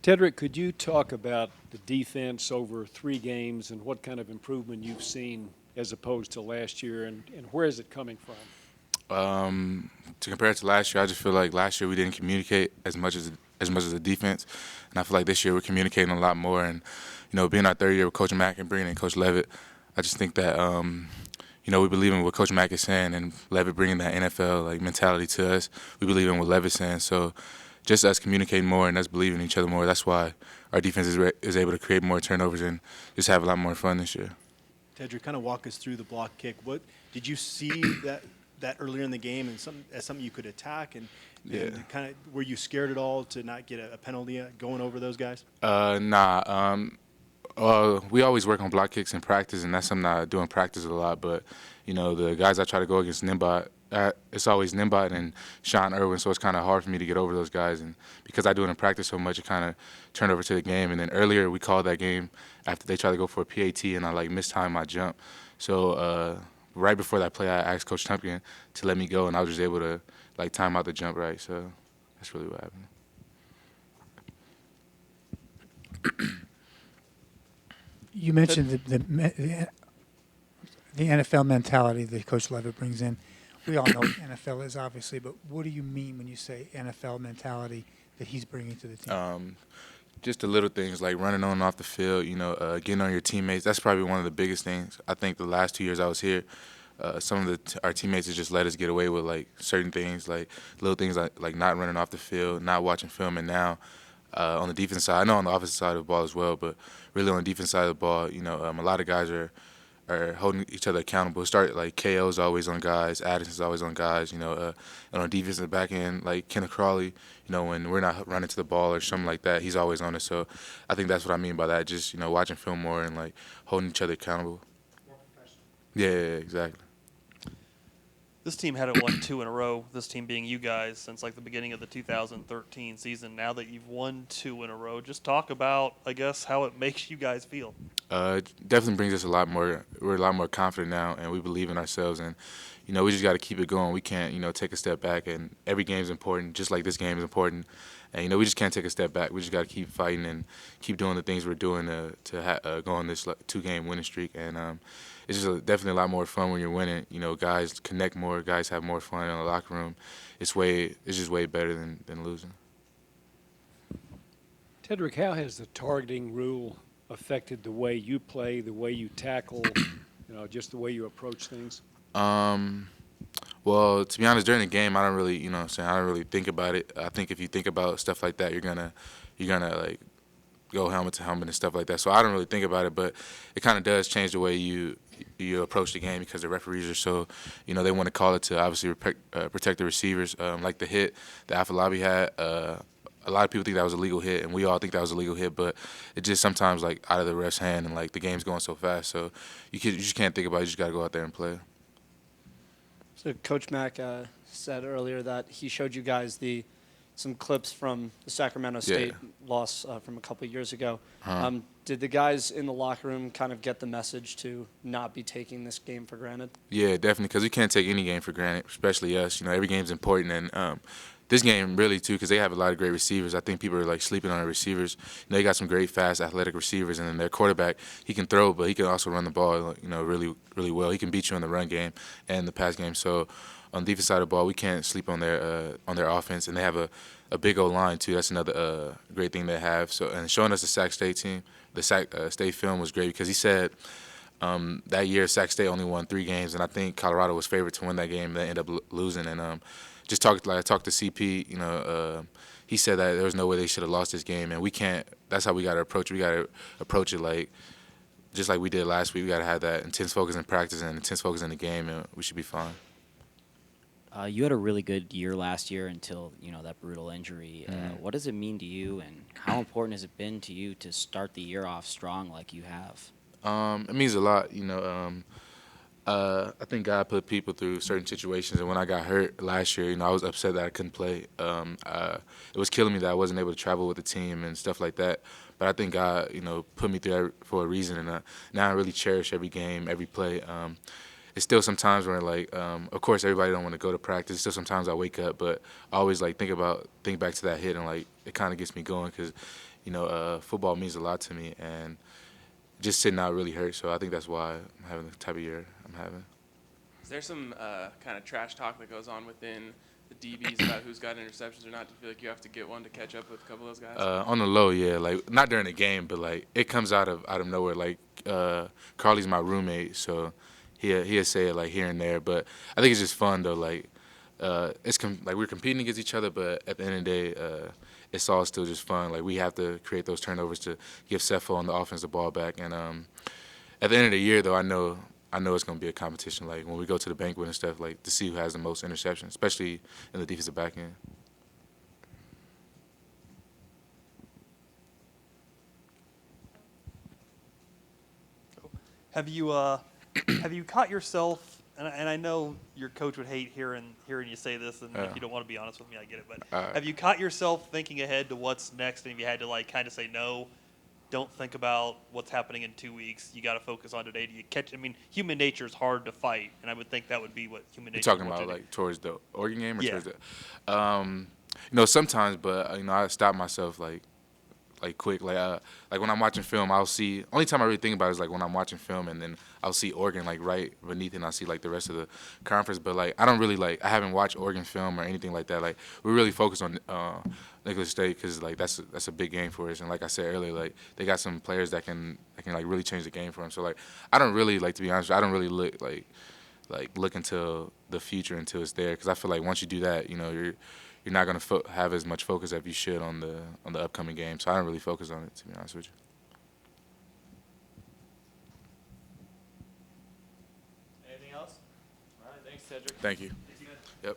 Tedric, could you talk about the defense over 3 games and what kind of improvement you've seen as opposed to last year, and where is it coming from? To compare it to last year, I just feel like last year we didn't communicate as much as the defense, and I feel like this year we're communicating a lot more. And being our third year with Coach Mack and bringing in Coach Levitt, I just think that we believe in what Coach Mack is saying, and Levitt bringing that NFL mentality to us. We believe in what Levitt's saying, so just us communicating more and us believing in each other more. That's why our defense is able to create more turnovers and just have a lot more fun this year. Tedric, kind of walk us through the block kick. What did you see that earlier in the game and as something you could attack? And kind of were you scared at all to not get a penalty going over those guys? Nah. We always work on block kicks in practice, and that's something I do in practice a lot. But the guys I try to go against Nimbot, it's always Nimbot and Sean Irwin, so it's kind of hard for me to get over those guys. And because I do it in practice so much, it kind of turned over to the game. And then earlier we called that game after they tried to go for a PAT, and I mistimed my jump. So right before that play, I asked Coach Tumpkin to let me go, and I was just able to time out the jump right. So that's really what happened. You mentioned the NFL mentality that Coach Levitt brings in. We all know what NFL is, obviously, but what do you mean when you say NFL mentality that he's bringing to the team? Just the little things like running on and off the field, getting on your teammates. That's probably one of the biggest things. I think the last 2 years I was here, some of our teammates have just let us get away with certain things, little things like not running off the field, not watching film. And now on the defense side, I know on the offensive side of the ball as well, but really on the defense side of the ball, a lot of guys are holding each other accountable. KO's always on guys, Addison's always on guys, and on defense in the back end, Kenneth Crawley, when we're not running to the ball or something like that, he's always on us. So I think that's what I mean by that, just, watching film more and holding each other accountable. More professional. Yeah, exactly. This team hadn't won 2 in a row, this team being you guys, since the beginning of the 2013 season. Now that you've won 2 in a row, just talk about, I guess, how it makes you guys feel. It definitely brings us a lot more. We're a lot more confident now, and we believe in ourselves. And we just got to keep it going. We can't take a step back. And every game is important, just like this game is important. And we just can't take a step back. We just got to keep fighting and keep doing the things we're doing to go on this 2-game winning streak. And it's just definitely a lot more fun when you're winning. Guys connect more. Guys have more fun in the locker room. It's just way better than losing. Tedric, how has the targeting rule affected the way you play, the way you tackle, just the way you approach things? Well, to be honest, during the game, I don't really, I don't really think about it. I think if you think about stuff like that, you're gonna go helmet to helmet and stuff like that. So I don't really think about it, but it kind of does change the way you approach the game because the referees are so, they want to call it to obviously protect the receivers. Like the hit that Afalabi had, a lot of people think that was a legal hit, and we all think that was a legal hit, but it just sometimes out of the ref's hand, and the game's going so fast, so you just can't think about it. You just got to go out there and play. So Coach Mack said earlier that he showed you guys some clips from the Sacramento State loss from a couple of years ago. Did the guys in the locker room kind of get the message to not be taking this game for granted? Yeah, definitely, because we can't take any game for granted, especially us. Every game's important, and this game really too, because they have a lot of great receivers. I think people are sleeping on their receivers. They got some great, fast, athletic receivers, and then their quarterback, he can throw, but he can also run the ball, really, really well. He can beat you in the run game and the pass game. So on the defense side of the ball, we can't sleep on their offense, and they have a big old line too. That's another great thing they have. So and showing us the Sac State team, the Sac State film was great because he said that year Sac State only won 3 games, and I think Colorado was favored to win that game. They ended up losing, and I talked to CP. He said that there was no way they should have lost this game, and we can't. That's how we got to approach it. We got to approach it just like we did last week. We got to have that intense focus in practice and intense focus in the game, and we should be fine. You had a really good year last year until that brutal injury. What does it mean to you, and how important has it been to you to start the year off strong like you have? It means a lot. I think God put people through certain situations, and when I got hurt last year, I was upset that I couldn't play. It was killing me that I wasn't able to travel with the team and stuff like that. But I think God, put me through that for a reason, and now I really cherish every game, every play. It's still sometimes where of course everybody don't want to go to practice. Still sometimes I wake up, but I always think back to that hit, and it kind of gets me going because football means a lot to me, and just sitting out really hurts. So I think that's why I'm having the type of year I'm having. Is there some kind of trash talk that goes on within the DBs about who's got interceptions or not? Do you feel like you have to get one to catch up with a couple of those guys? On the low, yeah, like not during the game, but like it comes out of nowhere. Like Carly's my roommate, so he'll say it like here and there. But I think it's just fun though. Like like we're competing against each other, but at the end of the day, it's all still just fun. Like we have to create those turnovers to give Cepho and the offense the ball back. And at the end of the year, though, I know it's going to be a competition. Like when we go to the banquet and stuff, like to see who has the most interceptions, especially in the defensive back end. Have you caught yourself? And I know your coach would hate hearing you say this, and if you don't want to be honest with me, I get it. But have you caught yourself thinking ahead to what's next, and if you had to like kind of say no, don't think about what's happening in 2 weeks. You got to focus on today. Do you catch? I mean, human nature is hard to fight, and I would think that would be what human nature. You're talking about like towards the Oregon game, or Yeah. towards the, sometimes, but I stop myself like quick. Like when I'm watching film, I'll see. Only time I really think about it is like when I'm watching film, and then I'll see Oregon like right beneath, and I'll see like the rest of the conference. But like I don't really I haven't watched Oregon film or anything like that. Like we really focus on Nicholls State because like that's a big game for us. And like I said earlier, like they got some players that can like really change the game for them. So like I don't really to be honest, I don't really look until the future until it's there, because I feel like once you do that, you're not gonna have as much focus as you should on the upcoming game. So I don't really focus on it, to be honest with you. Anything else? All right, thanks, Tedric. Thank you. Yep.